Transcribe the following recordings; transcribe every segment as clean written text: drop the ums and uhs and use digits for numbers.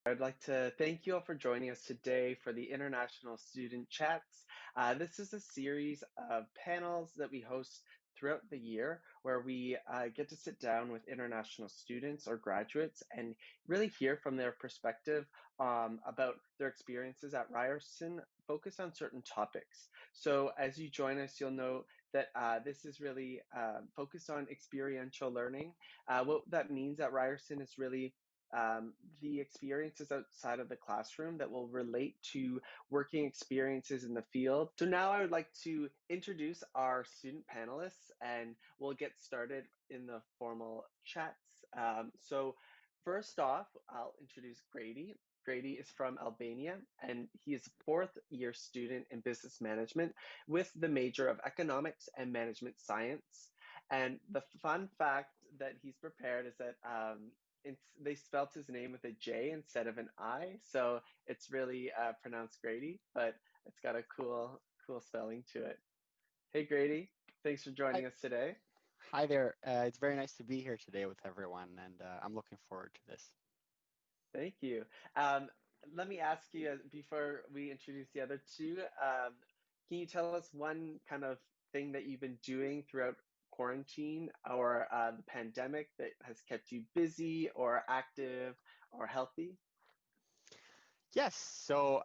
I'd like to thank you all for joining us today for the International Student Chats. This is a series of panels that we host throughout the year where we get to sit down with international students or graduates and really hear from their perspective about their experiences at Ryerson, focused on certain topics. So as you join us, you'll know that this is really focused on experiential learning. What that means at Ryerson is really the experiences outside of the classroom that will relate to working experiences in the field. So now I would like to introduce our student panelists and we'll get started in the formal chats. So first off, I'll introduce Grady. Grady is from Albania and he is a fourth year student in business management with the major of economics and management science. And the fun fact that he's prepared is that they spelt his name with a J instead of an I, so it's really pronounced Grady, but it's got a cool spelling to it. Hey Grady, thanks for Hi, joining us today. hi there. It's very nice to be here today with everyone, and I'm looking forward to this. Thank you. Um, Let me ask you before we introduce the other two, can you tell us one kind of thing that you've been doing throughout quarantine or the pandemic that has kept you busy or active or healthy? Yes, so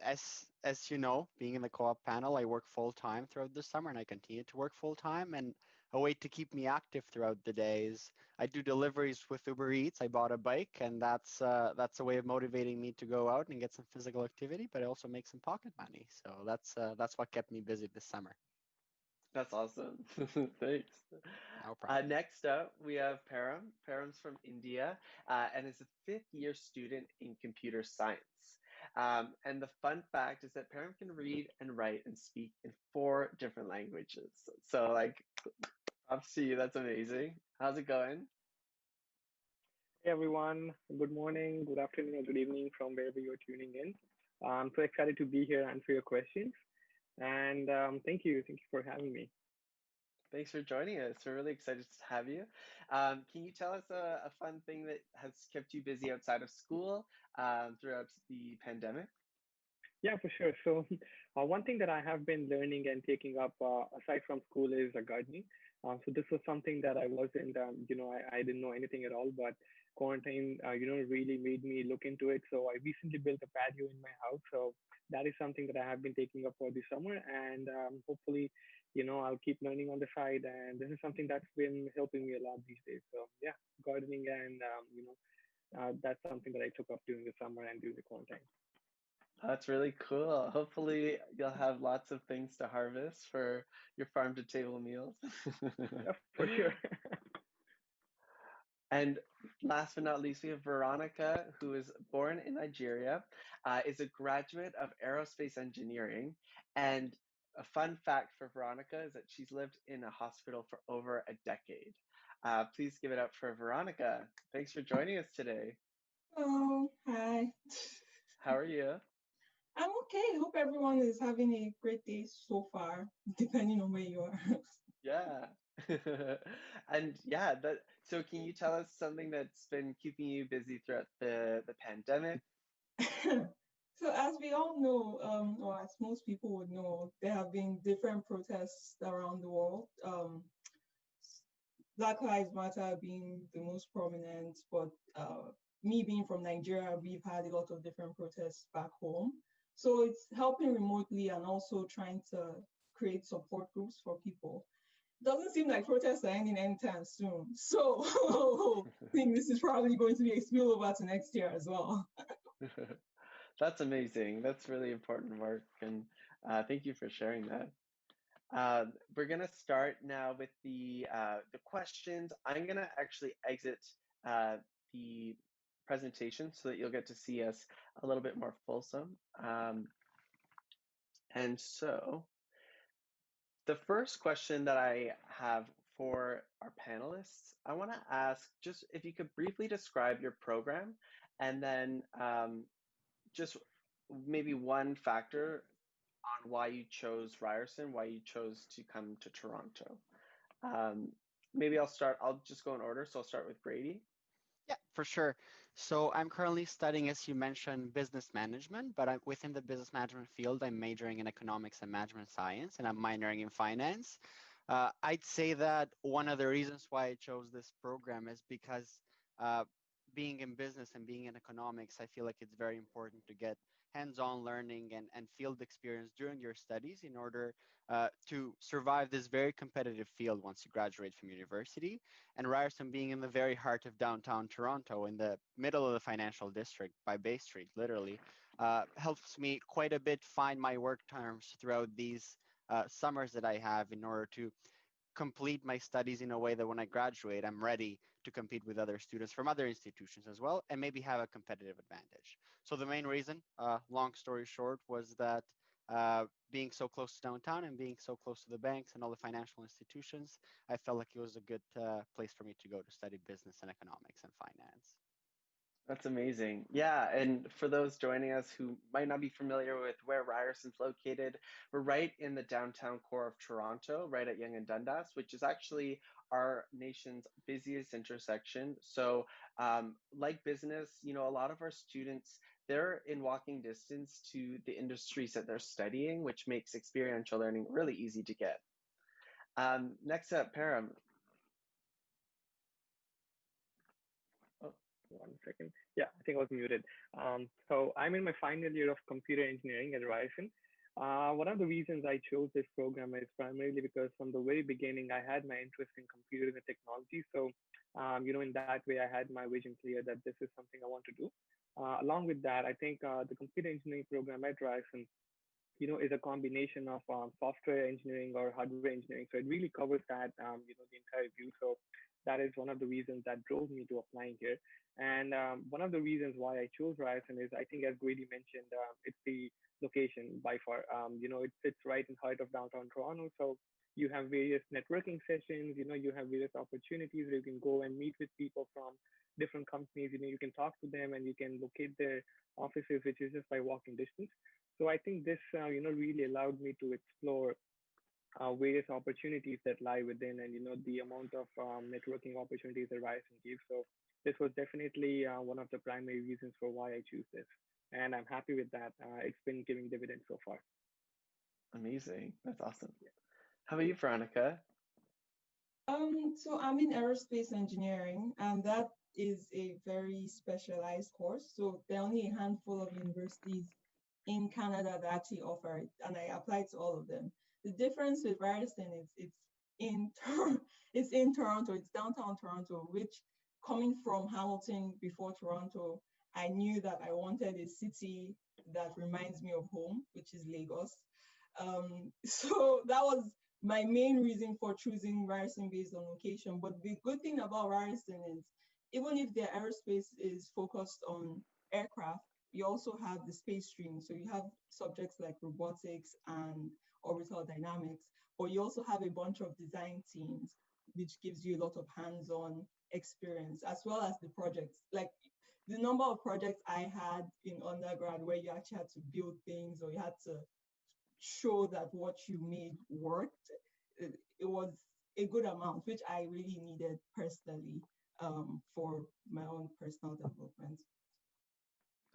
as you know, being in the co-op panel, I work full time throughout the summer, and I continue to work full time. And a way to keep me active throughout the day is I do deliveries with Uber Eats. I bought a bike, and that's a way of motivating me to go out and get some physical activity, but also make some pocket money. So that's what kept me busy this summer. That's awesome. Thanks. No problem. Next up, we have Param. Param's from India and is a fifth year student in computer science. And the fun fact is that Param can read and write and speak in 4 different languages. So, like, props to you. That's amazing. How's it going? Hey everyone, good morning, good afternoon, or good evening from wherever you're tuning in. I'm so excited to be here and answer your questions. And thank you for having me. Thanks for joining us. We're really excited to have you. Can you tell us a fun thing that has kept you busy outside of school throughout the pandemic? Yeah, for sure. So, one thing that I have been learning and taking up aside from school is gardening. So this was something that I wasn't, I didn't know anything at all, but quarantine, really made me look into it. So I recently built a patio in my house. So that is something that I have been taking up for the summer, and hopefully, I'll keep learning on the side. And this is something that's been helping me a lot these days. So yeah, gardening and that's something that I took up during the summer and during the quarantine. That's really cool. Hopefully, you'll have lots of things to harvest for your farm to table meals. Yeah, for sure. And last but not least, we have Veronica, who is born in Nigeria, is a graduate of aerospace engineering. And a fun fact for Veronica is that she's lived in a hospital for over a decade. Please give it up for Veronica. Thanks for joining us today. Oh, hi. How are you? I'm okay. Hope everyone is having a great day so far, depending on where you are. Yeah. And yeah, so can you tell us something that's been keeping you busy throughout the pandemic? So, as we all know, or as most people would know, there have been different protests around the world. Black Lives Matter being the most prominent, but me being from Nigeria, we've had a lot of different protests back home. So it's helping remotely and also trying to create support groups for people. Doesn't seem like protests are ending anytime soon. So I think this is probably going to be a spillover to next year as well. That's amazing. That's really important work, and thank you for sharing that. We're gonna start now with the questions. I'm gonna actually exit uh, the presentation so that you'll get to see us a little bit more fulsome. And so the first question that I have for our panelists, I want to ask just if you could briefly describe your program and then just maybe one factor on why you chose Ryerson, why you chose to come to Toronto. Um, Maybe I'll just go in order. So I'll start with Grady. Yeah, for sure. So I'm currently studying, as you mentioned, business management, but I'm within the business management field. I'm majoring in economics and management science, and I'm minoring in finance. I'd say that one of the reasons why I chose this program is because uh, being in business and being in economics, I feel like it's very important to get hands-on learning and field experience during your studies in order to survive this very competitive field once you graduate from university. And Ryerson being in the very heart of downtown Toronto, in the middle of the financial district by Bay Street, literally, helps me quite a bit find my work terms throughout these summers that I have in order to complete my studies in a way that when I graduate, I'm ready to compete with other students from other institutions as well, and maybe have a competitive advantage. So the main reason, long story short, was that being so close to downtown and being so close to the banks and all the financial institutions, I felt like it was a good place for me to go to study business and economics and finance. That's amazing. Yeah, and for those joining us who might not be familiar with where Ryerson's located, we're right in the downtown core of Toronto, right at Yonge and Dundas, which is actually our nation's busiest intersection. So, like business, a lot of our students, they're in walking distance to the industries that they're studying, which makes experiential learning really easy to get. Next up, Param. Oh, 1 second. Yeah, I think I was muted. So I'm in my final year of computer engineering at Ryerson. One of the reasons I chose this program is primarily because from the very beginning, I had my interest in computers and technology. So, in that way, I had my vision clear that this is something I want to do. Along with that, I think the computer engineering program at Ryerson is a combination of software engineering or hardware engineering. So it really covers that, the entire view. So that is one of the reasons that drove me to applying here. And one of the reasons why I chose Ryerson is, I think, as Grady mentioned, it's the location by far. It sits right in the heart of downtown Toronto. So you have various networking sessions, you have various opportunities where you can go and meet with people from different companies. You can talk to them and you can locate their offices, which is just by walking distance. So I think this, really allowed me to explore various opportunities that lie within, and the amount of networking opportunities that Ryerson gives. So this was definitely one of the primary reasons for why I choose this, and I'm happy with that. It's been giving dividends so far. Amazing. That's awesome. How about you, Veronica? So I'm in aerospace engineering, and that is a very specialized course. So there are only a handful of universities in Canada that actually offer it, and I applied to all of them. The difference with Ryerson is in it's in Toronto, it's downtown Toronto, which coming from Hamilton before Toronto, I knew that I wanted a city that reminds me of home, which is Lagos. So that was my main reason for choosing Ryerson based on location. But the good thing about Ryerson is even if their aerospace is focused on aircraft, you also have the space stream. So you have subjects like robotics and orbital dynamics, but you also have a bunch of design teams, which gives you a lot of hands-on experience, as well as the projects. Like the number of projects I had in undergrad where you actually had to build things or you had to show that what you made worked, it was a good amount, which I really needed personally for my own personal development.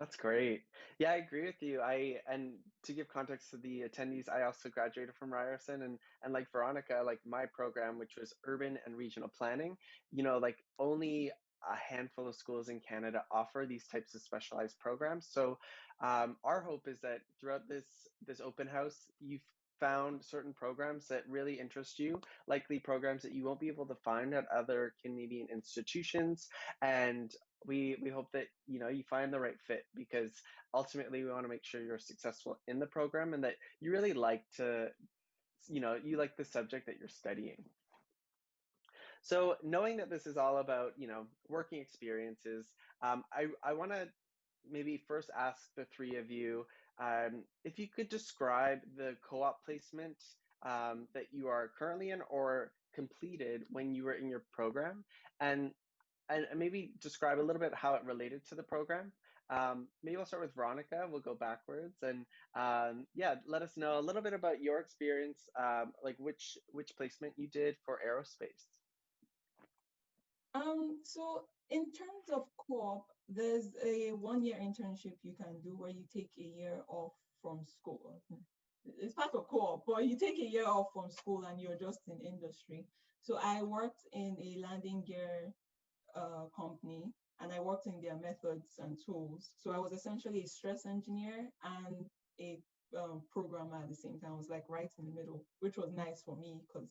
That's great. Yeah, I agree with you. And to give context to the attendees, I also graduated from Ryerson, and like Veronica, like my program, which was urban and regional planning, like only a handful of schools in Canada offer these types of specialized programs. So our hope is that throughout this open house, you've found certain programs that really interest you, likely programs that you won't be able to find at other Canadian institutions. And we hope that you find the right fit, because ultimately we want to make sure you're successful in the program and that you really like to you like the subject that you're studying. So knowing that this is all about working experiences, I want to maybe first ask the three of you if you could describe the co-op placement that you are currently in or completed when you were in your program, and maybe describe a little bit how it related to the program. Maybe I'll start with Veronica. We'll go backwards, and yeah, let us know a little bit about your experience, like which placement you did for aerospace. So in terms of co-op, there's a 1 year internship you can do where you take a year off from school. It's part of co-op, but you take a year off from school and you're just in industry. So I worked in a landing gear company, and I worked in their methods and tools. So I was essentially a stress engineer and a programmer at the same time. I was like right in the middle, which was nice for me because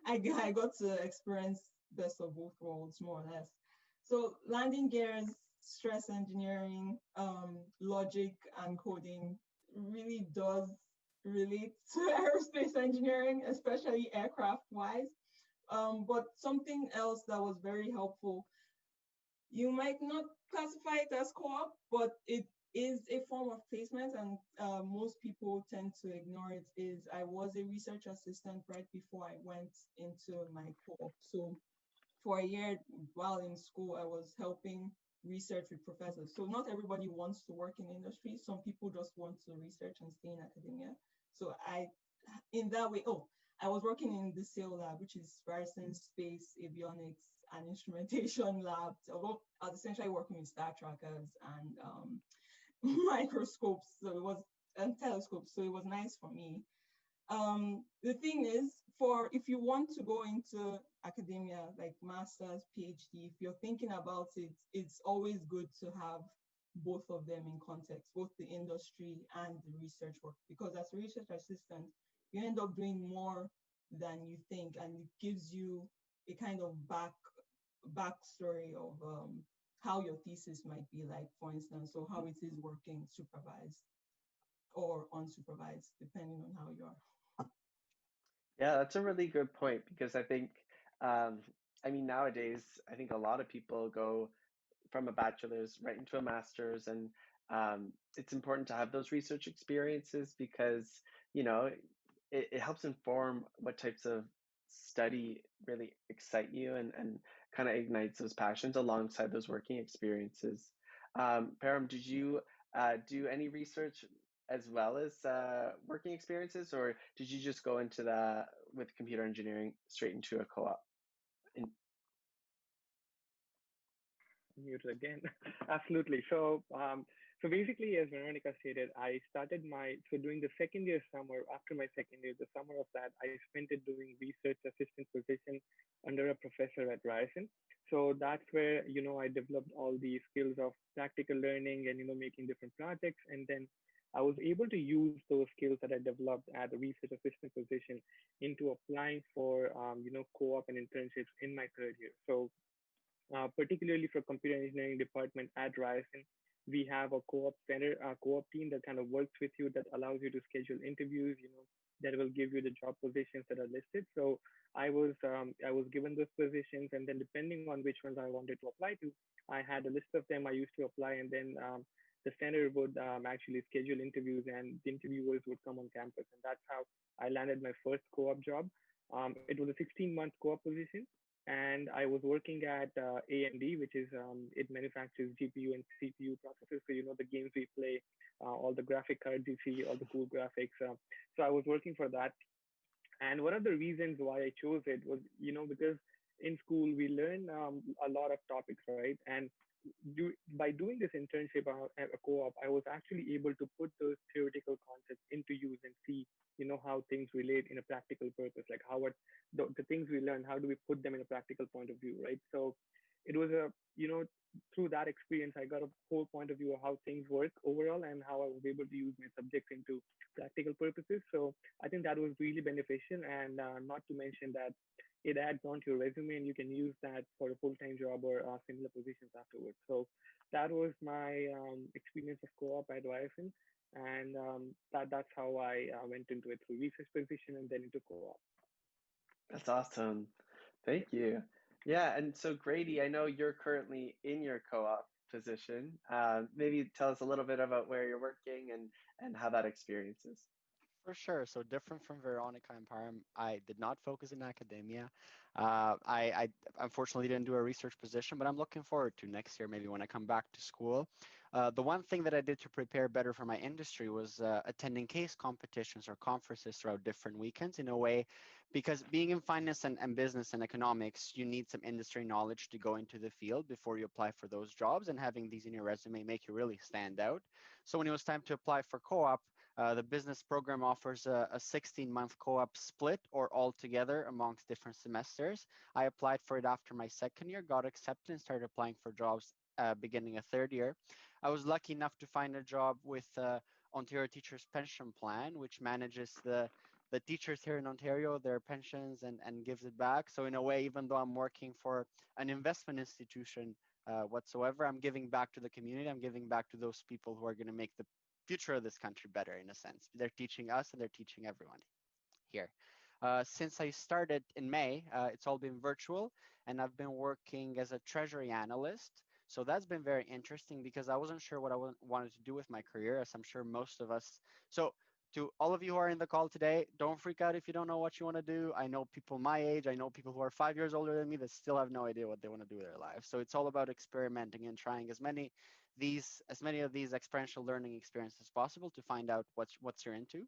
I got to experience best of both worlds, more or less. So landing gears, stress engineering, logic and coding really does relate to aerospace engineering, especially aircraft wise. But something else that was very helpful, you might not classify it as co-op, but it is a form of placement, and most people tend to ignore it, is I was a research assistant right before I went into my co-op. So for a year while in school, I was helping research with professors. So not everybody wants to work in industry. Some people just want to research and stay in academia. So in that way, I was working in the SAIL lab, which is Ryerson Space Avionics and Instrumentation Lab. So I was essentially working with star trackers and microscopes. So it was and telescopes. So it was nice for me. The thing is, for if you want to go into academia, like master's, PhD, if you're thinking about it, it's always good to have both of them in context, both the industry and the research work, because as a research assistant, you end up doing more than you think, and it gives you a kind of backstory of how your thesis might be like, for instance, or how it is working supervised or unsupervised, depending on how you are. Yeah, that's a really good point because I think, um, I mean, nowadays, I think a lot of people go from a bachelor's right into a master's, and it's important to have those research experiences because, you know, it helps inform what types of study really excite you and kind of ignites those passions alongside those working experiences. Param, did you do any research as well as working experiences, or did you just go into the with computer engineering straight into a co-op? In, Muted again. Absolutely. So basically, as Veronica stated, I started during the second year summer, after my second year, the summer of that, I spent it doing research assistant position under a professor at Ryerson. So that's where, I developed all the skills of practical learning and, making different projects. And then I was able to use those skills that I developed at the research assistant position into applying for, co-op and internships in my third year. So particularly for computer engineering department at Ryerson, we have a co-op center, a co-op team that kind of works with you, that allows you to schedule interviews, that will give you the job positions that are listed. So I was given those positions, and then depending on which ones I wanted to apply to, I had a list of them I used to apply, and then the center would actually schedule interviews, and the interviewers would come on campus, and that's how I landed my first co-op job. It was a 16-month co-op position, and I was working at AMD, which is it manufactures GPU and CPU processors. So the games we play, all the graphic cards you see, all the cool graphics. So I was working for that, and one of the reasons why I chose it was, because in school we learn a lot of topics, right? And by doing this internship at a co-op, I was actually able to put those theoretical concepts into use and see, how things relate in a practical purpose, like the things we learn, how do we put them in a practical point of view, right? So it was through that experience, I got a whole point of view of how things work overall and how I was able to use my subjects into practical purposes. So I think that was really beneficial, and not to mention that it adds on to your resume, and you can use that for a full-time job or similar positions afterwards. So that was my experience of co-op at Ryerson, and that's how I went into it, through research position and then into co-op. that's awesome. Thank you. Yeah, and so Grady, I know you're currently in your co-op position. Maybe tell us a little bit about where you're working and how that experience is. For sure. So different from Veronica and Param, I did not focus in academia. I unfortunately didn't do a research position, but I'm looking forward to next year, maybe when I come back to school. The one thing that I did to prepare better for my industry was attending case competitions or conferences throughout different weekends in a way, because being in finance and business and economics, you need some industry knowledge to go into the field before you apply for those jobs, and having these in your resume make you really stand out. So when it was time to apply for co-op, the business program offers a 16-month co-op split or all together amongst different semesters. I applied for it after my second year, got accepted, and started applying for jobs beginning a third year. I was lucky enough to find a job with Ontario Teachers Pension Plan, which manages the teachers here in Ontario, their pensions, and gives it back. So in a way, even though I'm working for an investment institution whatsoever, I'm giving back to the community. I'm giving back to those people who are going to make the future of this country better, in a sense. They're teaching us and they're teaching everyone here. Since I started in May, it's all been virtual, and I've been working as a treasury analyst. So that's been very interesting because I wasn't sure what I wanted to do with my career, as I'm sure most of us. So to all of you who are in the call today, don't freak out if you don't know what you want to do. I know people my age, I know people who are 5 years older than me that still have no idea what they want to do with their lives. So it's all about experimenting and trying as many of these experiential learning experiences as possible to find out what's you're into.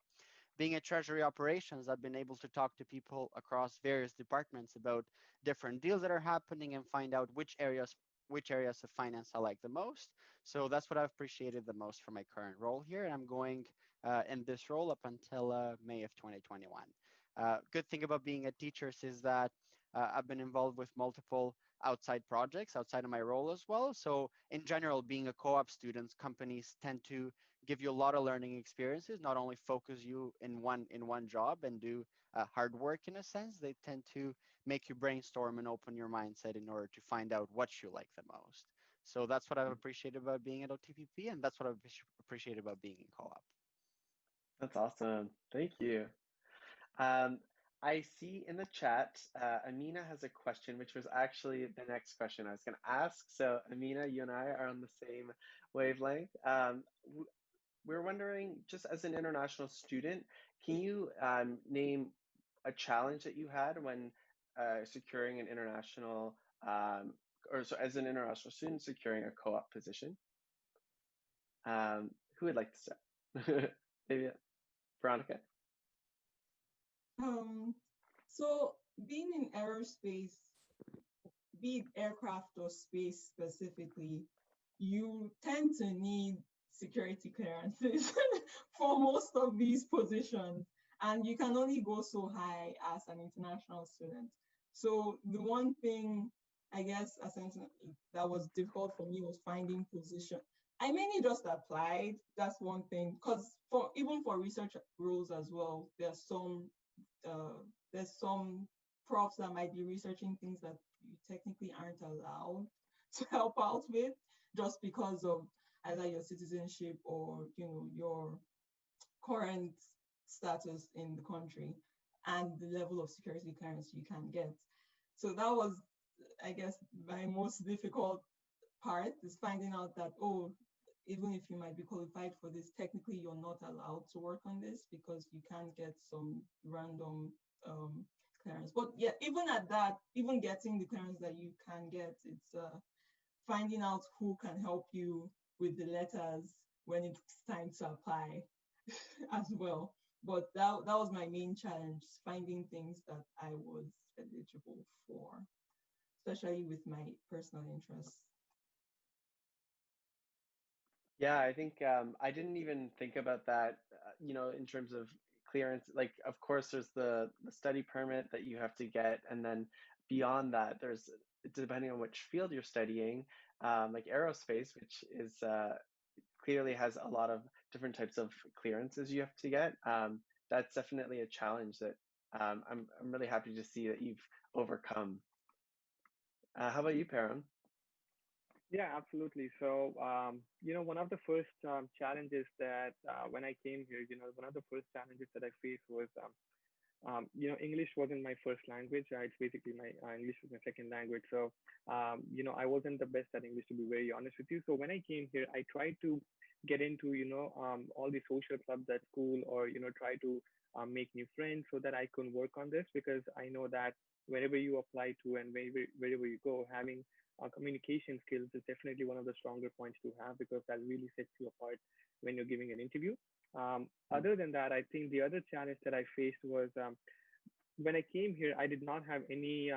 Being at Treasury Operations, I've been able to talk to people across various departments about different deals that are happening and find out which areas of finance I like the most. So that's what I've appreciated the most for my current role here. And I'm going in this role up until May of 2021. Good thing about being at Teachers is that I've been involved with multiple outside projects outside of my role as well. So in general, being a co-op student, companies tend to give you a lot of learning experiences, not only focus you in one job and do hard work in a sense, they tend to make you brainstorm and open your mindset in order to find out what you like the most. So that's what I've appreciated about being at OTPP, and that's what I've appreciated about being in co-op. That's awesome. Thank you. Um, I see in the chat, Amina has a question, which was actually the next question I was going to ask. So, Amina, you and I are on the same wavelength. We're wondering, just as an international student, can you name a challenge that you had when securing an international, or so as an international student securing a co-op position? Who would like to start? Maybe Veronica? So being in aerospace, be it aircraft or space specifically, you tend to need security clearances for most of these positions. And you can only go so high as an international student. So the one thing, I guess, that was difficult for me was finding position. I mainly just applied. That's one thing, because even for research roles as well, there's some profs that might be researching things that you technically aren't allowed to help out with, just because of either your citizenship or your current status in the country and the level of security clearance you can get. So that was, I guess, my most difficult part, is finding out that, oh, even if you might be qualified for this, technically you're not allowed to work on this because you can't get some random clearance. But yeah, even at that, even getting the clearance that you can get, it's finding out who can help you with the letters when it's time to apply as well. But that was my main challenge, finding things that I was eligible for, especially with my personal interests. Yeah, I think I didn't even think about that, in terms of clearance. Like, of course, there's the study permit that you have to get, and then beyond that, there's, depending on which field you're studying, like aerospace, which is clearly has a lot of different types of clearances you have to get. That's definitely a challenge that I'm really happy to see that you've overcome. How about you, Param? Yeah, absolutely. So, one of the first challenges that when I came here, one of the first challenges that I faced was, English wasn't my first language. It's basically my English was my second language. So, I wasn't the best at English, to be very honest with you. So when I came here, I tried to get into, all the social clubs at school, or, try to make new friends so that I could work on this, because I know that wherever you apply to and wherever you go, having communication skills is definitely one of the stronger points to have because that really sets you apart when you're giving an interview. Other than that, I think the other challenge that I faced was when I came here, I did not have any,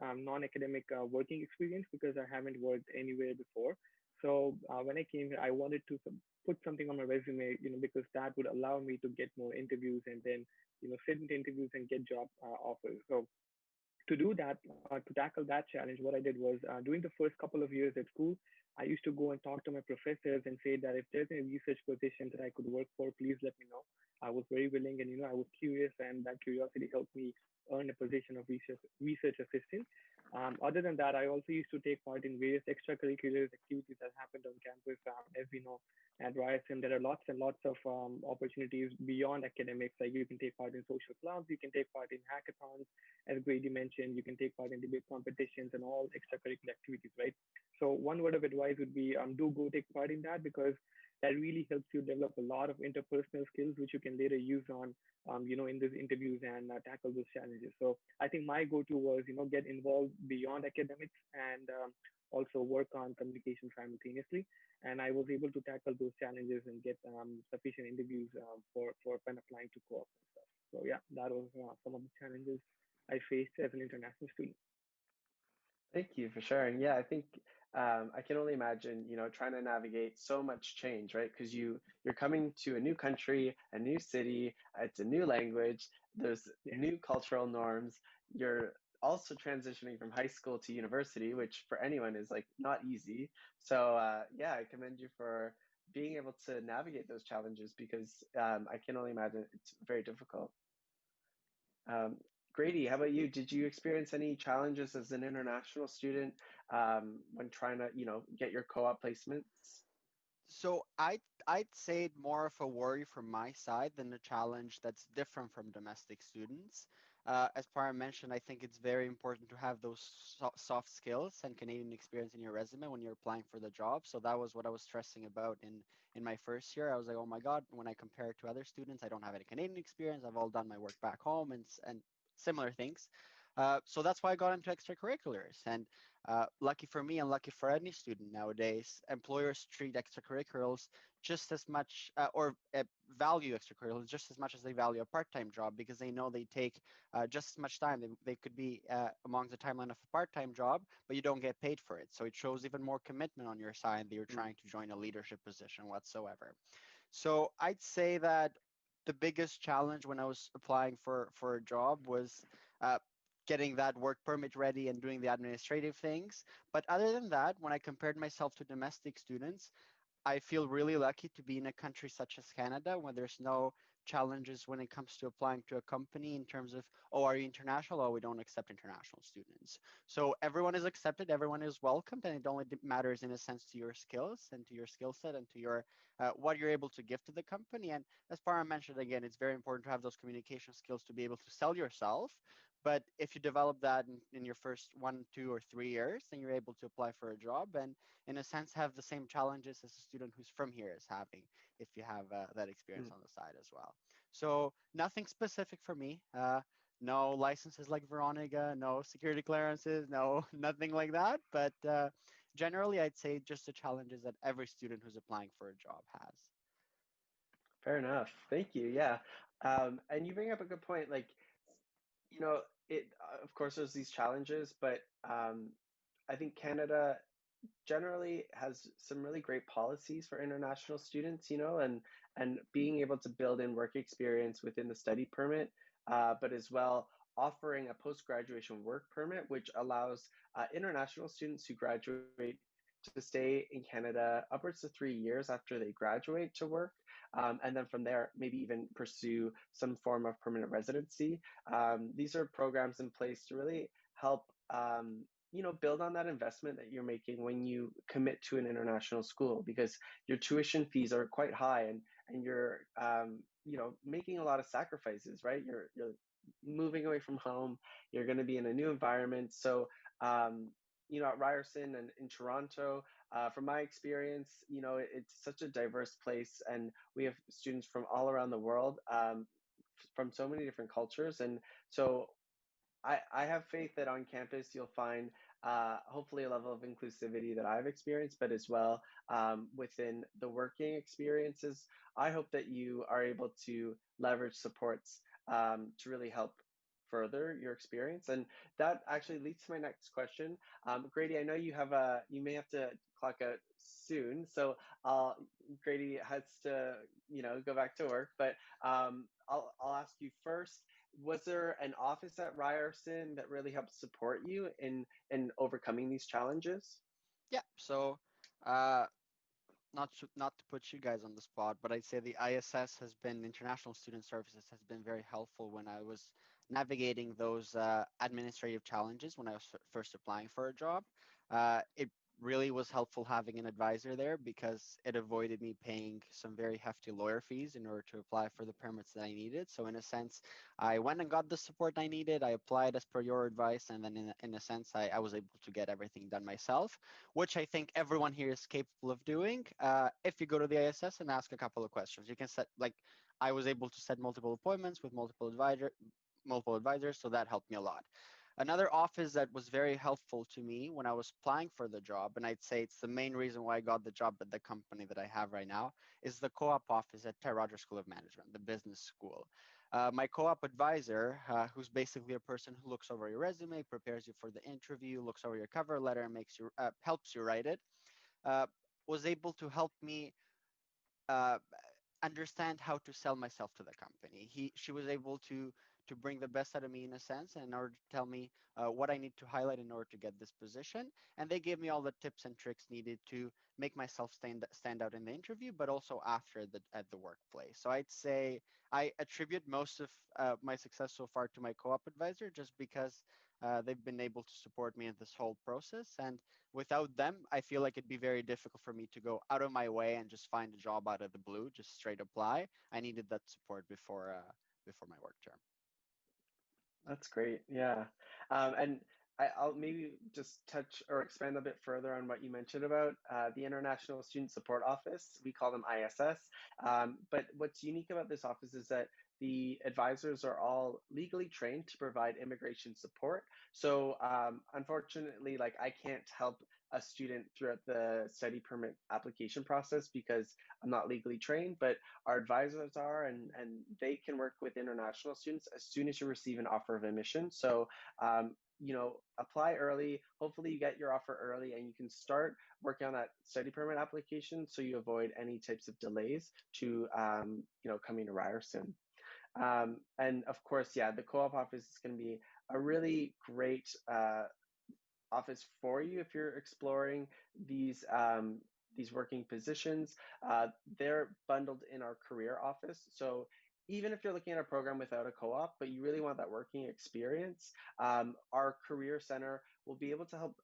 non-academic working experience because I haven't worked anywhere before. So when I came here, I wanted to put something on my resume, because that would allow me to get more interviews and then, sit into interviews and get job offers. So to do that, to tackle that challenge, what I did was during the first couple of years at school, I used to go and talk to my professors and say that if there's any research position that I could work for, please let me know. I was very willing and I was curious, and that curiosity helped me earn a position of research assistant. Other than that, I also used to take part in various extracurricular activities that happened on campus. As we know, at Ryerson, there are lots and lots of opportunities beyond academics. Like you can take part in social clubs, you can take part in hackathons, as Grady mentioned, you can take part in debate competitions and all extracurricular activities, right? So one word of advice would be do go take part in that because that really helps you develop a lot of interpersonal skills which you can later use on, in these interviews and tackle those challenges. So I think my go-to was, get involved beyond academics and also work on communication simultaneously. And I was able to tackle those challenges and get sufficient interviews for when applying to co-op and stuff. So yeah, that was some of the challenges I faced as an international student. Thank you for sharing. Yeah, I think I can only imagine, trying to navigate so much change, right? Because you're coming to a new country, a new city, it's a new language, there's Yeah. new cultural norms. You're also transitioning from high school to university, which for anyone is like not easy. So yeah, I commend you for being able to navigate those challenges because I can only imagine it's very difficult. Um, Grady, how about you? Did you experience any challenges as an international student when trying to, get your co-op placements? So I'd say more of a worry from my side than a challenge that's different from domestic students. As Parra mentioned, I think it's very important to have those soft skills and Canadian experience in your resume when you're applying for the job. So that was what I was stressing about in my first year. I was like, oh my God, when I compare it to other students, I don't have any Canadian experience. I've all done my work back home and similar things. So that's why I got into extracurriculars. And lucky for me and lucky for any student nowadays, employers treat extracurriculars just as much value extracurriculars just as much as they value a part-time job because they know they take just as much time. They could be among the timeline of a part-time job, but you don't get paid for it. So it shows even more commitment on your side that you're Mm. trying to join a leadership position whatsoever. So I'd say that the biggest challenge when I was applying for a job was uh, getting that work permit ready and doing the administrative things. But other than that, when I compared myself to domestic students, I feel really lucky to be in a country such as Canada where there's no challenges when it comes to applying to a company in terms of, oh, are you international? Oh, we don't accept international students. So everyone is accepted, everyone is welcomed, and it only matters in a sense to your skills and to your skill set and to your what you're able to give to the company. And as Parra mentioned again, it's very important to have those communication skills to be able to sell yourself. But if you develop that in your first 1, 2, or 3 years, then you're able to apply for a job and in a sense have the same challenges as a student who's from here is having if you have that experience Mm. on the side as well. So nothing specific for me. No licenses like Veronica, no security clearances, no nothing like that. But generally, I'd say just the challenges that every student who's applying for a job has. Fair enough. Thank you. Yeah. And you bring up a good point. Like, you know, of course, there's these challenges, but I think Canada generally has some really great policies for international students, and being able to build in work experience within the study permit, but as well offering a post-graduation work permit, which allows international students who graduate to stay in Canada upwards to 3 years after they graduate to work. And then from there, maybe even pursue some form of permanent residency. These are programs in place to really help build on that investment that you're making when you commit to an international school because your tuition fees are quite high and you're making a lot of sacrifices, right? You're moving away from home, you're going to be in a new environment. So at Ryerson and in Toronto, from my experience, it's such a diverse place and we have students from all around the world, from so many different cultures. And so I have faith that on campus you'll find hopefully a level of inclusivity that I've experienced, but as well within the working experiences, I hope that you are able to leverage supports to really help further your experience. And that actually leads to my next question. Grady, I know you may have to clock out soon, so Grady has to, go back to work, but I'll ask you first, was there an office at Ryerson that really helped support you in overcoming these challenges? Yeah. So, uh, not to put you guys on the spot, but I'd say the ISS has been International Student Services has been very helpful when I was navigating those administrative challenges when I was first applying for a job. It really was helpful having an advisor there because it avoided me paying some very hefty lawyer fees in order to apply for the permits that I needed. So in a sense, I went and got the support I needed. I applied as per your advice, and then in a sense, I was able to get everything done myself, which I think everyone here is capable of doing. If you go to the ISS and ask a couple of questions, you can set, like, I was able to set multiple appointments with multiple advisors, so that helped me a lot. Another office that was very helpful to me when I was applying for the job, and I'd say it's the main reason why I got the job at the company that I have right now, is the co-op office at Terry Rogers School of Management, the business school. My co-op advisor, who's basically a person who looks over your resume, prepares you for the interview, looks over your cover letter, and helps you write it, uh, was able to help me uh, understand how to sell myself to the company. She was able to bring the best out of me in a sense, and in order to tell me what I need to highlight in order to get this position. And they gave me all the tips and tricks needed to make myself stand out in the interview, but also after at the workplace. So I'd say I attribute most of my success so far to my co-op advisor, just because they've been able to support me in this whole process. And without them, I feel like it'd be very difficult for me to go out of my way and just find a job out of the blue, just straight apply. I needed that support before my work term. That's great. Yeah. And I'll maybe just touch or expand a bit further on what you mentioned about the International Student Support Office. We call them ISS. But what's unique about this office is that the advisors are all legally trained to provide immigration support. So unfortunately, like I can't help a student throughout the study permit application process because I'm not legally trained, but our advisors are, and they can work with international students as soon as you receive an offer of admission. So, apply early. Hopefully, you get your offer early and you can start working on that study permit application so you avoid any types of delays to, coming to Ryerson. And of course, yeah, the co-op office is going to be a really great office for you if you're exploring these working positions. They're bundled in our career office. So even if you're looking at a program without a co-op, but you really want that working experience, our career center will be able to help,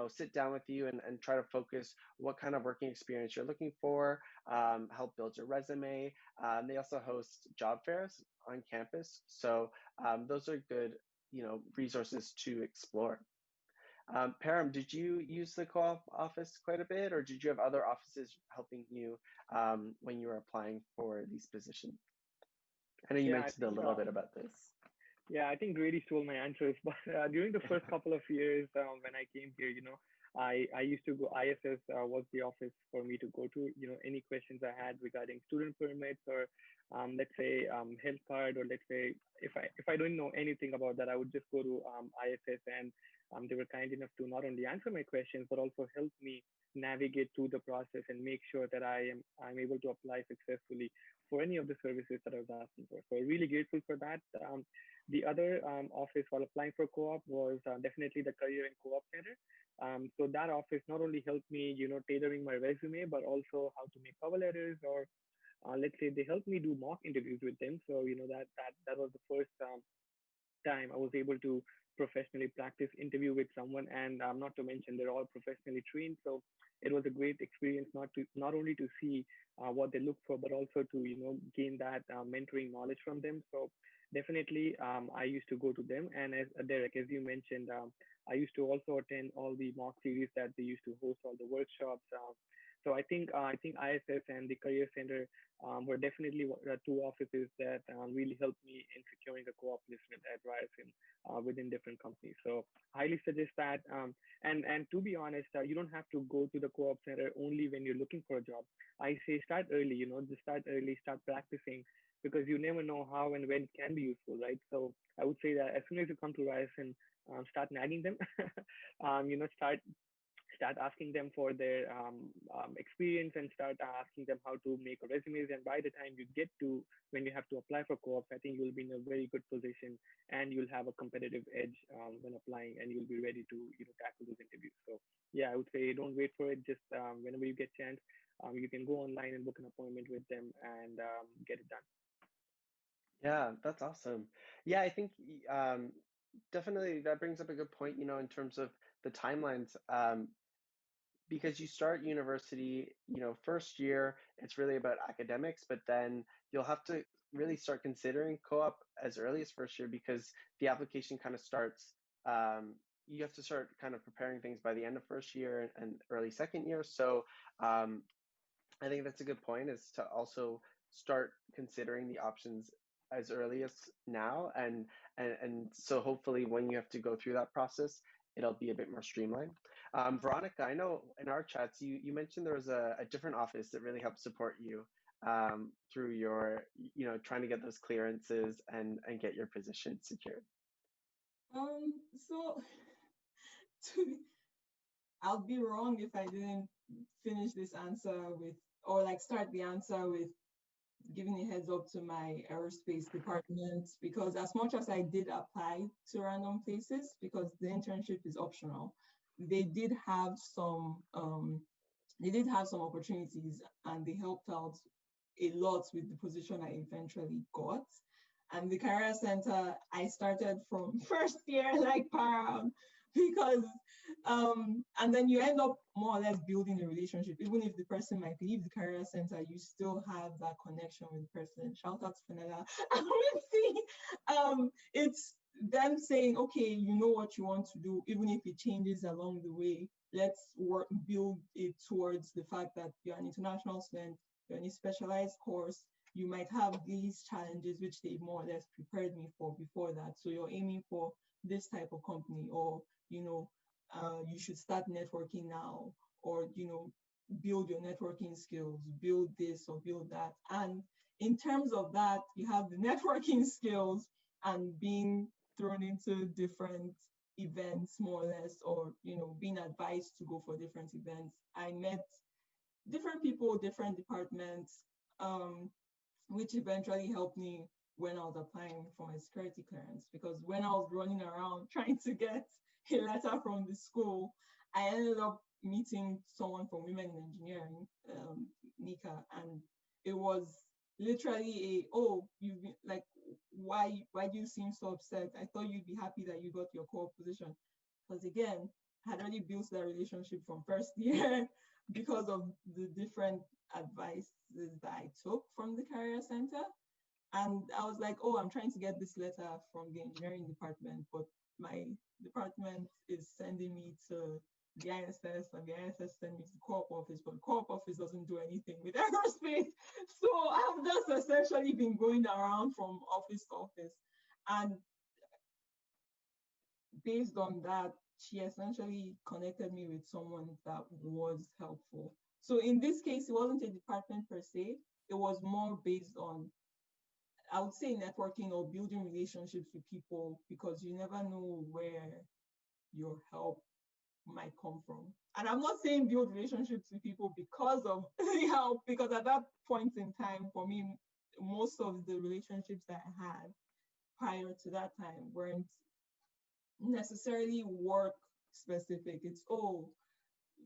sit down with you and try to focus what kind of working experience you're looking for, help build your resume. They also host job fairs on campus. So those are good, resources to explore. Param, did you use the co-op office quite a bit, or did you have other offices helping you when you were applying for these positions? I know you Yeah, I mentioned a think little bit about this. Yeah, I think Grady stole my answers. But during the first couple of years when I came here, I used to go. ISS was the office for me to go to. Any questions I had regarding student permits or let's say health card, or let's say if I don't know anything about that, I would just go to ISS, and they were kind enough to not only answer my questions but also help me navigate through the process and make sure that I'm able to apply successfully for any of the services that I was asking for. So really grateful for that. The other office while applying for co-op was definitely the Career and Co-op Center. So that office not only helped me, tailoring my resume, but also how to make cover letters, or let's say they helped me do mock interviews with them. So that was the first time I was able to professionally practice interview with someone, and not to mention they're all professionally trained. So it was a great experience not only to see what they look for, but also to gain that mentoring knowledge from them. So definitely, I used to go to them, and as Derek, as you mentioned, I used to also attend all the mock series that they used to host, all the workshops. So I think ISS and the Career Center were definitely two offices that really helped me in securing a co-op placement at Ryerson within different companies. So highly suggest that. And to be honest, you don't have to go to the co-op center only when you're looking for a job. I say start early. Just start early, start practicing, because you never know how and when it can be useful, right? So I would say that as soon as you come to Ryerson, start nagging them. Start asking them for their experience, and start asking them how to make a resumes. And by the time you get to when you have to apply for co-ops, I think you'll be in a very good position, and you'll have a competitive edge when applying, and you'll be ready to tackle those interviews. So yeah, I would say don't wait for it. Just whenever you get chance, you can go online and book an appointment with them and get it done. Yeah, that's awesome. Yeah, I think definitely that brings up a good point, in terms of the timelines. Because you start university, first year, it's really about academics, but then you'll have to really start considering co-op as early as first year, because the application kind of starts, you have to start kind of preparing things by the end of first year and early second year. So um, I think that's a good point, is to also start considering the options as early as now, and so hopefully when you have to go through that process, it'll be a bit more streamlined. Veronica, I know in our chats you mentioned there was a different office that really helped support you through your, trying to get those clearances and get your position secured. So to, I'll be wrong if I didn't finish this answer with, or like start the answer with giving a heads up to my aerospace department, because as much as I did apply to random places, because the internship is optional, they did have some opportunities, and they helped out a lot with the position I eventually got. And the career center, I started from first year like Param, because and then you end up more or less building a relationship. Even if the person might leave the career center, you still have that connection with the person. Shout out to Fenella. It's them saying, okay, you know what you want to do, even if it changes along the way. Let's build it towards the fact that you're an international student, you're in a specialized course, you might have these challenges which they more or less prepared me for before that. So you're aiming for this type of company, or you should start networking now, or build your networking skills, build this or build that. And in terms of that, you have the networking skills and being thrown into different events more or less, or being advised to go for different events. I met different people, different departments, which eventually helped me when I was applying for my security clearance. Because when I was running around trying to get a letter from the school, I ended up meeting someone from Women in Engineering, Nika, and it was literally you've been like, why do you seem so upset? I thought you'd be happy that you got your core position. Because again, I had already built that relationship from first year because of the different advices that I took from the career center. And I was like, I'm trying to get this letter from the engineering department, but my department is sending me to the ISS, and the ISS send me to the co-op office, but the co-op office doesn't do anything with aerospace. So I've just essentially been going around from office to office. And based on that, she essentially connected me with someone that was helpful. So in this case, it wasn't a department per se. It was more based on, I would say, networking or building relationships with people, because you never know where your help might come from. And I'm not saying build relationships with people because of the help, because at that point in time, for me, most of the relationships that I had prior to that time weren't necessarily work specific. It's,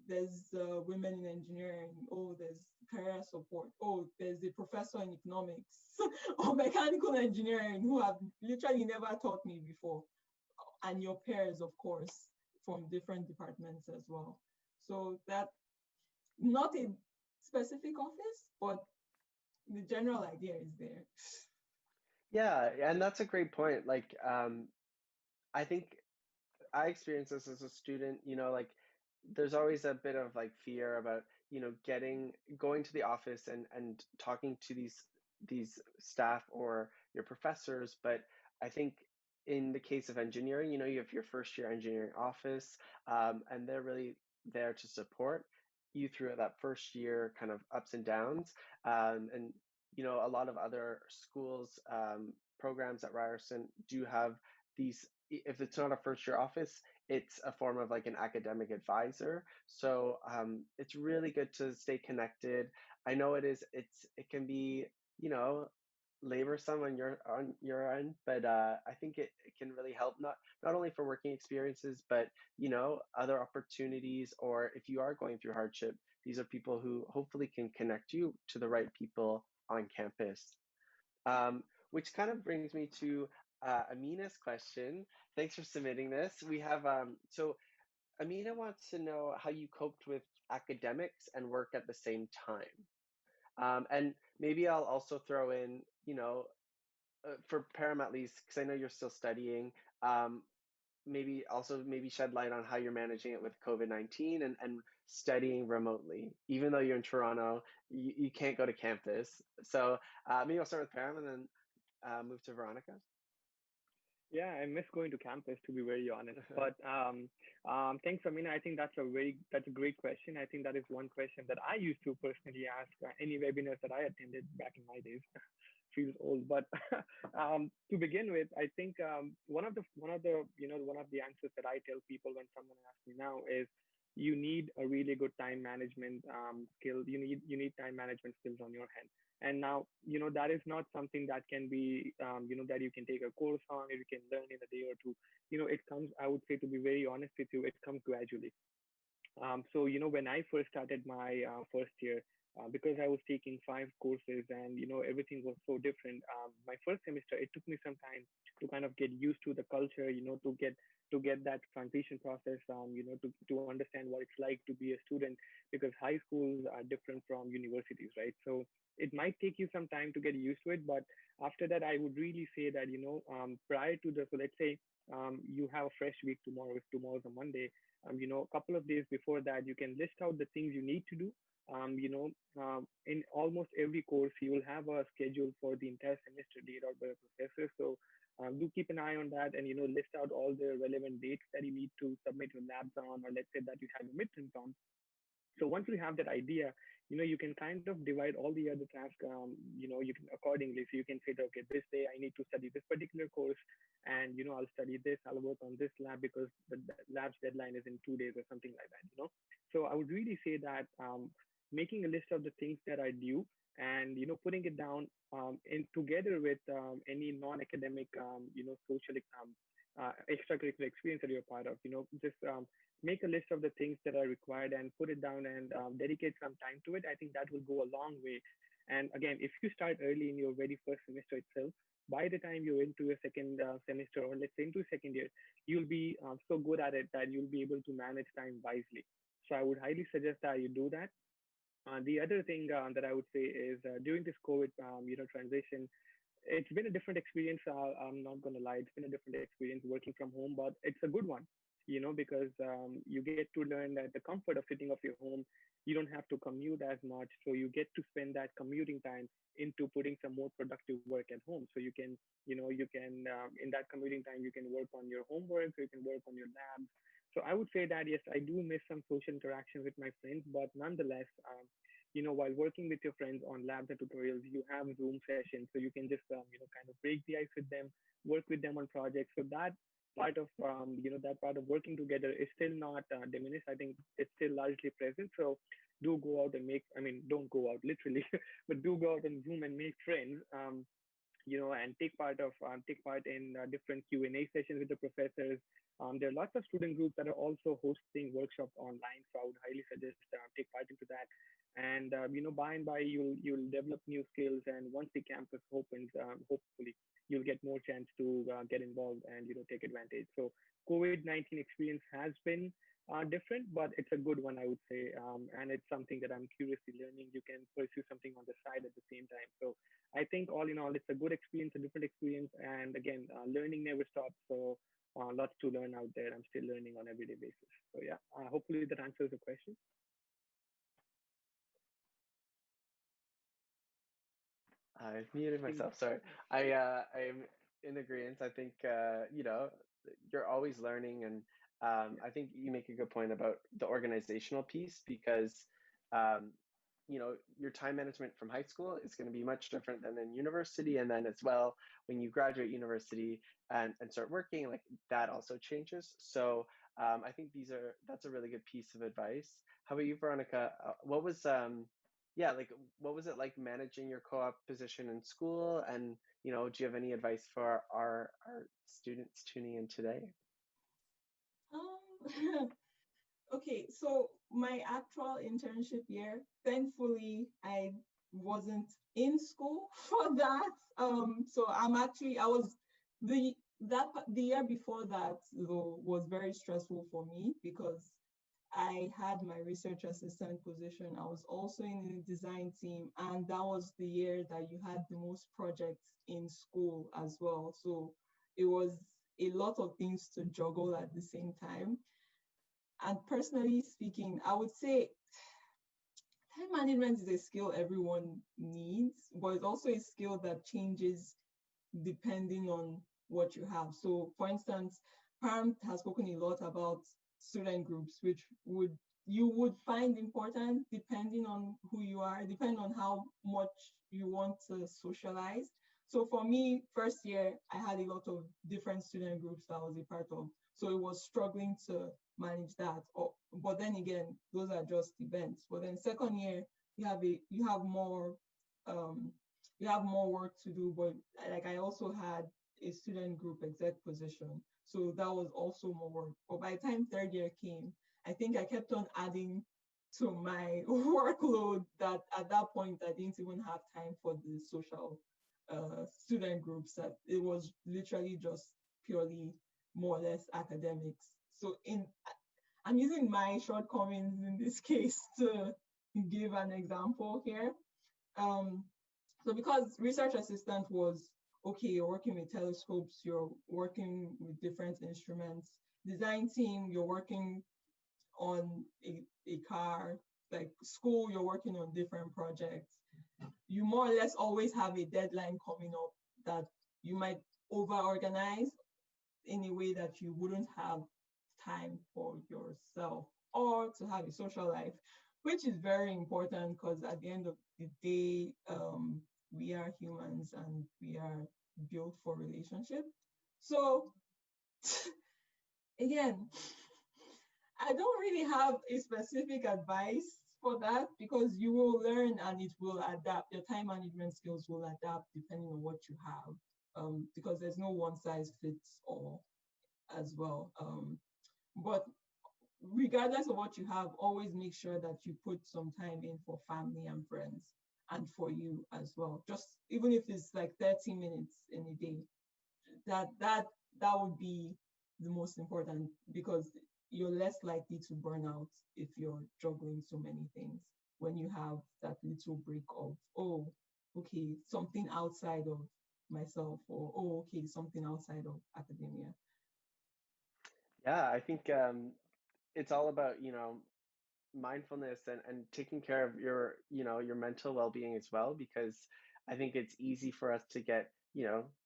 there's women in engineering, there's career support, there's a professor in economics or mechanical engineering who have literally never taught me before, and your peers, of course, from different departments as well. So that, not a specific office, but the general idea is there. Yeah, and that's a great point. Like, I think I experienced this as a student, like there's always a bit of like fear about, going to the office and talking to these staff or your professors. But I think in the case of engineering, you have your first year engineering office, and they're really there to support you through that first year kind of ups and downs. And a lot of other schools, programs at Ryerson do have these. If it's not a first year office, it's a form of like an academic advisor. So it's really good to stay connected. I know it can be, you know, laborsome on your end, but I think it can really help, not only for working experiences, but other opportunities, or if you are going through hardship, these are people who hopefully can connect you to the right people on campus. Which kind of brings me to Amina's question. Thanks for submitting this. We have so Amina wants to know how you coped with academics and work at the same time. And maybe I'll also throw in, for Param at least, because I know you're still studying, maybe shed light on how you're managing it with COVID-19 and studying remotely. Even though you're in Toronto, you can't go to campus. So maybe I'll start with Param and then move to Veronica. Yeah, I miss going to campus, to be very honest. But thanks, Amina. I think that's a great question. I think that is one question that I used to personally ask any webinars that I attended back in my days. Feels old, but to begin with, I think one of the answers that I tell people when someone asks me now is you need a really good time management skill. You need time management skills on your hand. And now, that is not something that can be, that you can take a course on, or you can learn in a day or two. It comes, I would say, to be very honest with you, it comes gradually. So, when I first started my first year, because I was taking 5 courses and, everything was so different. My first semester, it took me some time to kind of get used to the culture, to get that transition process, to understand what it's like to be a student, because high schools are different from universities, right? So it might take you some time to get used to it, but after that, I would really say that, prior to so let's say you have a fresh week tomorrow, if tomorrow's a Monday, a couple of days before that, you can list out the things you need to do. In almost every course, you will have a schedule for the entire semester laid out by the professor. So do keep an eye on that, and list out all the relevant dates that you need to submit your labs on, or let's say that you have your midterms on. So once you have that idea, you can kind of divide all the other tasks, you can accordingly. So you can say, okay, this day I need to study this particular course, and I'll study this, I'll work on this lab because the lab's deadline is in 2 days or something like that. So I would really say that making a list of the things that are due, and putting it down in together with any non-academic, social extracurricular experience that you're part of. Just make a list of the things that are required and put it down, and dedicate some time to it. I think that will go a long way. And again, if you start early in your very first semester itself, by the time you're into your second semester, or let's say into second year, you'll be so good at it that you'll be able to manage time wisely. So I would highly suggest that you do that. The other thing that I would say is during this COVID, transition, it's been a different experience. I'm not going to lie, it's been a different experience working from home, but it's a good one, because you get to learn that the comfort of sitting off your home, you don't have to commute as much. So you get to spend that commuting time into putting some more productive work at home. So you can, in that commuting time, you can work on your homework, so you can work on your labs. So I would say that, yes, I do miss some social interaction with my friends, but nonetheless, while working with your friends on labs and tutorials, you have Zoom sessions, so you can just, kind of break the ice with them, work with them on projects. So that part of working together is still not diminished. I think it's still largely present. So do go out and don't go out literally, but do go out on Zoom and make friends. And take part in different Q&A sessions with the professors. There are lots of student groups that are also hosting workshops online, so I would highly suggest take part into that. And by and by, you'll develop new skills, and once the campus opens, hopefully you'll get more chance to get involved and take advantage. So COVID-19 experience has been different, but it's a good one, I would say, and it's something that I'm curiously learning. You can pursue something on the side at the same time. So I think all in all, it's a good experience, a different experience, and again, learning never stops. So Lots to learn out there. I'm still learning on everyday basis. So yeah, hopefully that answers the question. I muted myself. Sorry. I'm in agreement. I think you're always learning, and I think you make a good point about the organizational piece because um, your time management from high school is going to be much different than in university, and then as well when you graduate university and start working, like that also changes. So I think that's a really good piece of advice. How about you, Veronica? What was yeah, like what was it like managing your co-op position in school? And do you have any advice for our students tuning in today? Um, okay, so my actual internship year, thankfully, I wasn't in school for that. So I was the year before that though was very stressful for me because I had my research assistant position. I was also in the design team, and that was the year that you had the most projects in school as well. So it was a lot of things to juggle at the same time. And personally speaking, I would say time management is a skill everyone needs, but it's also a skill that changes depending on what you have. So for instance, Pam has spoken a lot about student groups, which you would find important depending on who you are, depending on how much you want to socialize. So for me, first year, I had a lot of different student groups that I was a part of. So it was struggling to manage that. But then again, those are just events. But then second year, you have more um, you have more work to do. But like I also had a student group exec position, so that was also more work. But by the time third year came, I think I kept on adding to my workload that at that point I didn't even have time for the social student groups. That it was literally just purely more or less academics. So I'm using my shortcomings in this case to give an example here. Um, so because research assistant was, okay, you're working with telescopes, you're working with different instruments. Design team, you're working on a car. Like school, you're working on different projects. You more or less always have a deadline coming up that you might over-organize in a way that you wouldn't have time for yourself or to have a social life, which is very important because at the end of the day, we are humans and we are built for relationship. So again, I don't really have a specific advice for that because you will learn and it will adapt. Your time management skills will adapt depending on what you have, because there's no one size fits all as well. But regardless of what you have, always make sure that you put some time in for family and friends and for you as well. Just even if it's like 30 minutes in a day, that would be the most important because you're less likely to burn out if you're juggling so many things when you have that little break of, oh, okay, something outside of myself, or oh, okay, something outside of academia. Yeah, I think it's all about mindfulness and taking care of your mental well-being as well, because I think it's easy for us to get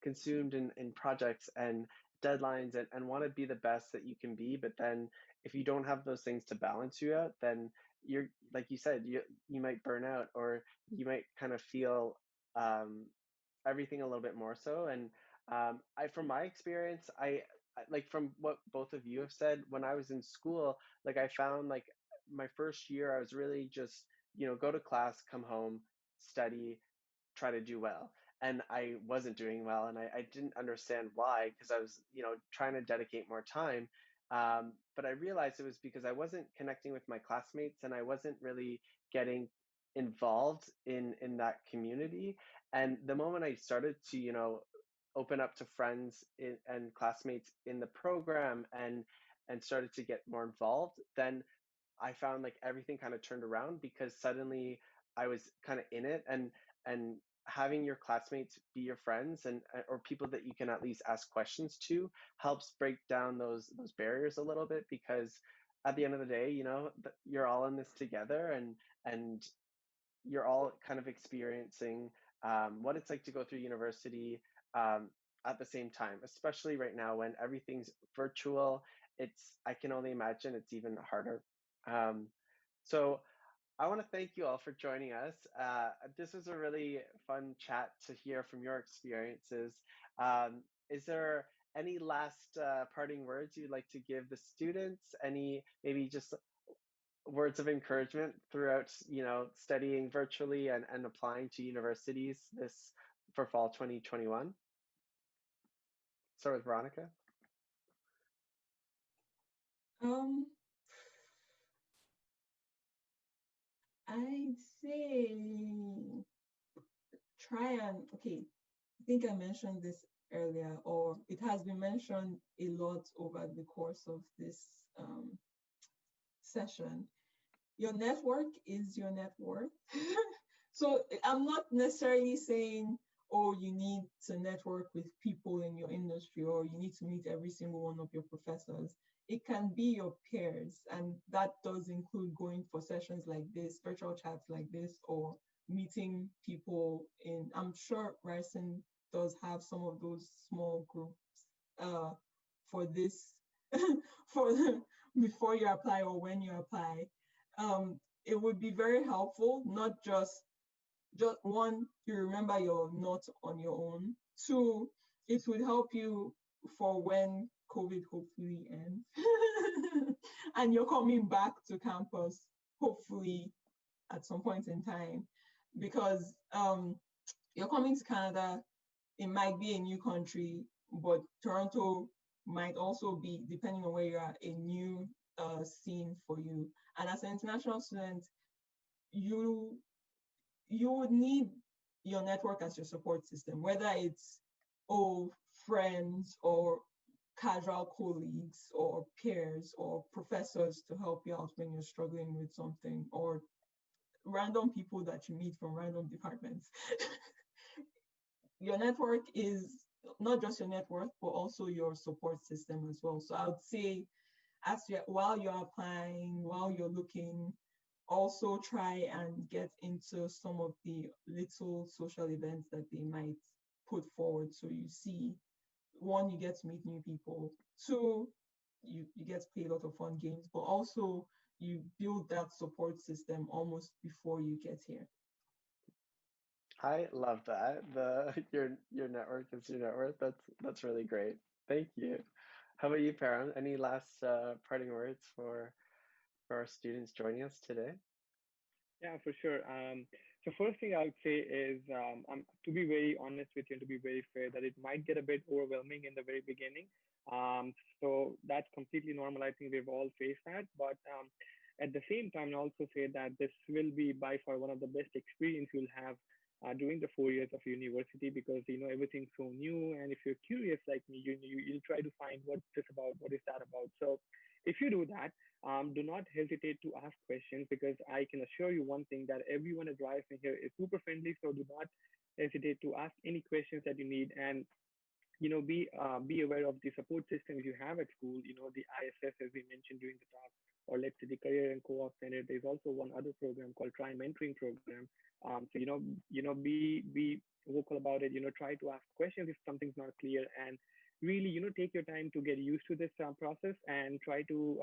consumed in projects and deadlines and want to be the best that you can be, but then if you don't have those things to balance you out, then you're, like you said, you might burn out, or you might kind of feel um, everything a little bit more so. And I from my experience, like from what both of you have said, when I was in school, like I found like my first year I was really just go to class, come home, study, try to do well. And I wasn't doing well, and I didn't understand why, because I was trying to dedicate more time. But I realized it was because I wasn't connecting with my classmates, and I wasn't really getting involved in that community. And the moment I started to open up to friends and classmates in the program and started to get more involved, then I found like everything kind of turned around, because suddenly I was kind of in it, and having your classmates be your friends and or people that you can at least ask questions to helps break down those barriers a little bit, because at the end of the day, you're all in this together, and you're all kind of experiencing what it's like to go through university at the same time, especially right now when everything's virtual. I can only imagine it's even harder. So I want to thank you all for joining us. This was a really fun chat to hear from your experiences. Is there any last parting words you'd like to give the students? Any maybe just words of encouragement throughout, studying virtually and applying to universities this for fall 2021? Start with Veronica. Um, I'd say okay, I think I mentioned this earlier, or it has been mentioned a lot over the course of this session. Your network is your net worth. So I'm not necessarily saying, oh, you need to network with people in your industry, or you need to meet every single one of your professors. It can be your peers, and that does include going for sessions like this, virtual chats like this, or meeting people I'm sure Ryerson does have some of those small groups for this, for before you apply or when you apply. It would be very helpful, not just one, you remember you're not on your own. Two, it would help you for when COVID hopefully ends and you're coming back to campus, hopefully at some point in time, because you're coming to Canada. It might be a new country, but Toronto might also be, depending on where you are, a new scene for you. And as an international student, you would need your network as your support system, whether it's friends or casual colleagues or peers or professors to help you out when you're struggling with something, or random people that you meet from random departments. Your network is not just your net worth, but also your support system as well. So I would say, while you're applying, while you're looking, also try and get into some of the little social events that they might put forward. So you see, one, you get to meet new people. Two, you get to play a lot of fun games, but also you build that support system almost before you get here. I love that. Your network is your net worth. That's really great. Thank you. How about you, Perrin? Any last parting words for our students joining us today? Yeah, for sure. So first thing I would say is, to be very honest with you and to be very fair, that it might get a bit overwhelming in the very beginning. So that's completely normal. I think we've all faced that. But at the same time, I also say that this will be by far one of the best experience you'll have during the 4 years of university, because everything's so new, and if you're curious like me, you'll try to find what's this about, what is that about. So if you do that, do not hesitate to ask questions, because I can assure you one thing, that everyone at Ryerson here is super friendly. So do not hesitate to ask any questions that you need, and be aware of the support systems you have at school. The ISS, as we mentioned during the talk, or let's say the Career and Co-op Center. There's also one other program called Try Mentoring Program. So be vocal about it. Try to ask questions if something's not clear, and really take your time to get used to this process, and try to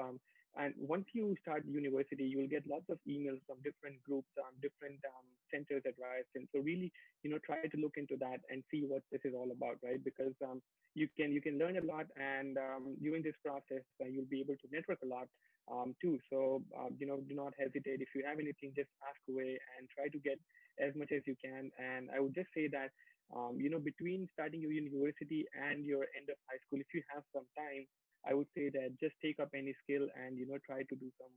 and once you start university, you'll get lots of emails from different groups, different centers at Ryerson. So really, try to look into that and see what this is all about, right? Because you can learn a lot, and during this process, you'll be able to network a lot too. So do not hesitate. If you have anything, just ask away and try to get as much as you can. And I would just say that between starting your university and your end of high school, if you have some time, I would say that just take up any skill, and try to do some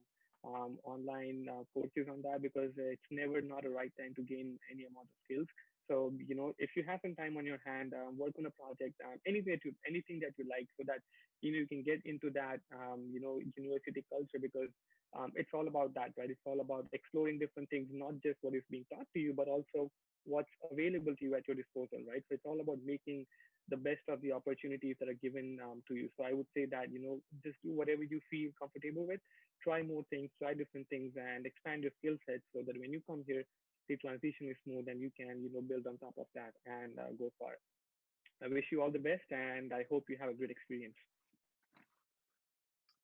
online courses on that, because it's never not a right time to gain any amount of skills. So if you have some time on your hand, work on a project, anything that you like, so that you can get into that university culture, because it's all about that, right? It's all about exploring different things, not just what is being taught to you, but also what's available to you at your disposal, right? So it's all about making the best of the opportunities that are given to you. So I would say that, just do whatever you feel comfortable with, try more things, try different things, and expand your skill set so that when you come here, the transition is smooth and you can, build on top of that and go far. I wish you all the best, and I hope you have a good experience.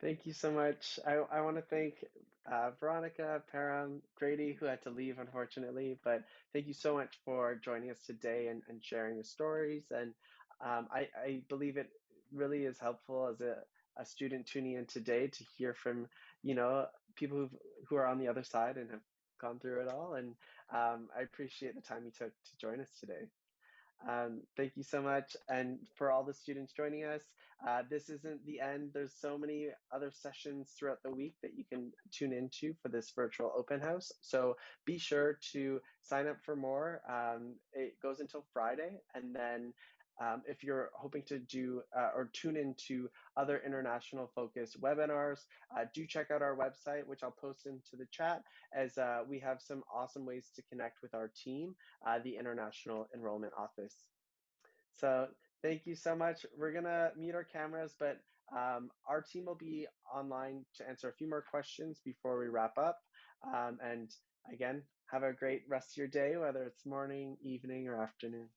Thank you so much. I want to thank Veronica, Param, Grady, who had to leave, unfortunately, but thank you so much for joining us today and sharing your stories. And I believe it really is helpful as a student tuning in today to hear from, people who are on the other side and have gone through it all. And I appreciate the time you took to join us today. Thank you so much. And for all the students joining us, this isn't the end. There's so many other sessions throughout the week that you can tune into for this virtual open house. So be sure to sign up for more. It goes until Friday. And then if you're hoping to do or tune into other international focused webinars, do check out our website, which I'll post into the chat, as we have some awesome ways to connect with our team, the International Enrollment Office. So thank you so much. We're gonna mute our cameras, but our team will be online to answer a few more questions before we wrap up. And again, have a great rest of your day, whether it's morning, evening, or afternoon.